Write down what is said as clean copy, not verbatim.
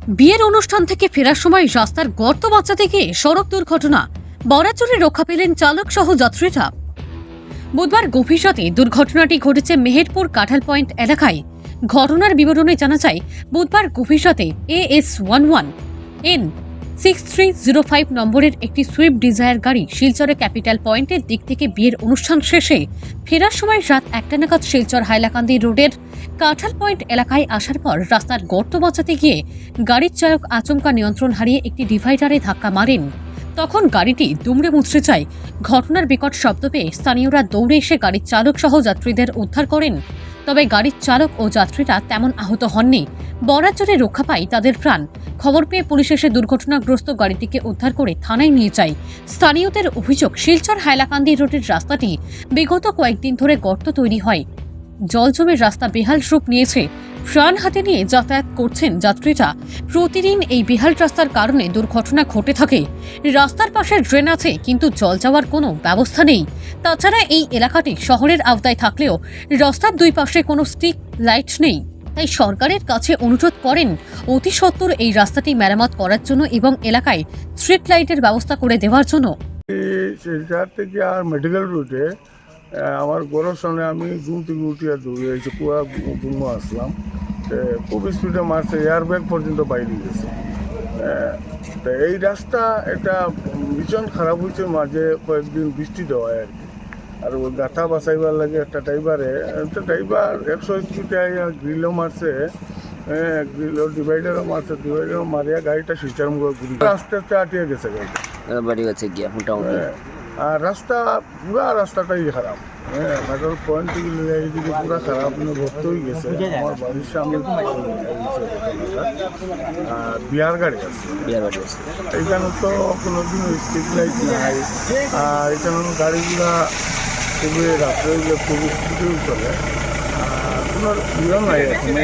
বিয়ের অনুষ্ঠান থেকে ফেরার সময় রাস্তার গর্ত বাঁচাতে গিয়ে সড়ক দুর্ঘটনা, বরাচুরে রক্ষা পেলেন চালক সহ যাত্রীরা। বুধবার গভীর রাতে দুর্ঘটনাটি ঘটেছে মেহেরপুর কাঁঠাল পয়েন্ট এলাকায়। ঘটনার বিবরণে জানা যায়, বুধবার গভীর রাতে AS11 N6305 নম্বরের একটি সুইফট ডিজায়ার গাড়ি শিলচরে ক্যাপিটাল পয়েন্টের দিক থেকে বিয়ের অনুষ্ঠান শেষে ফেরার সময় রাত 1টা নাগাদ শিলচর হাইলাকান্দি রোডের কাঁঠাল পয়েন্ট এলাকায় আসার পর রাস্তার গর্ত বাঁচাতে গিয়ে গাড়ির চালক আচমকা নিয়ন্ত্রণ হারিয়ে একটি ডিভাইডারে ধাক্কা মারেন। তখন গাড়িটি দুমড়ে মুচড়ে যায়। ঘটনার বিকট শব্দ পেয়ে স্থানীয়রা দৌড়ে এসে গাড়ির চালক সহ যাত্রীদের উদ্ধার করেন। তবে গাড়ির চালক ও যাত্রীরা তেমন আহত হননি। বরাচরে রক্ষা পায় তাদের প্রাণ। খবর পেয়ে পুলিশ এসে দুর্ঘটনাগ্রস্ত গাড়িটিকে উদ্ধার করে থানায় নিয়ে যায়। স্থানীয়দের অভিযোগ, শিলচর হাইলাকান্দি রোডের রাস্তাটি বিগত কয়েকদিন ধরে গর্ত তৈরি হয়। জল জমে রাস্তা বেহাল রূপ নিয়েছে। প্রাণ হাতে নিয়ে যাতায়াত করছেন যাত্রীরা। প্রতিদিন এই বেহাল রাস্তার কারণে দুর্ঘটনা ঘটে থাকে। রাস্তার পাশে ড্রেন আছে, কিন্তু জল যাওয়ার কোনো ব্যবস্থা নেই। তাছাড়া এই এলাকাটি শহরের আওতায় থাকলেও রাস্তার দুই পাশে কোনো স্ট্রিট লাইট নেই। তাই সরকারের কাছে অনুরোধ করেন অতি সত্বর এই রাস্তাটি মেরামত করার জন্য এবং এলাকায় স্ট্রিট লাইটের ব্যবস্থা করে দেওয়ার জন্য। শিলচর থেকে আর মেডিকেল রুটে আমার গরুর সঙ্গে আমি ঘুম থেকে উঠিয়া দৌড়ে এসে পুরা ঘুম আসলাম। খুব স্পিডে মারছে, এয়ার ব্যাগ পর্যন্ত বাইরে গেছে। তো এই রাস্তা একটা ভীষণ খারাপ হয়েছে, মাঝে কয়েকদিন বৃষ্টি দেওয়ায় আর কি। আর ওই গাথা বাঁচাইবার লাগে একটা ড্রাইভার 100 স্পিডে গ্রিলও মারছে, গ্রিলও ডিভাইডারও মারছে, ডিভাইডারও মারিয়া গাড়িটা শিলচর মুখে ঘুরি আস্তে আস্তে আটিয়ে গেছে গাড়িটা। বাড়ি গেছে গিয়া মোটামুটি। আর পুরা রাস্তাটাই খারাপ। মেট্রোল পয়েন্ট থেকে এইদিকে পুরা খারাপ, ভর্তি হয়ে গেছে। আমার বাড়ির সামনে বিহার গাড়ি আছে, এইখানে তো কোনোদিনও স্ট্রিট লাইট নাই। আর এখানে গাড়িগুলা খুবই রাত্রে খুবই স্পিডেও চলে, আর কোনো ইয়ে নাই এখন,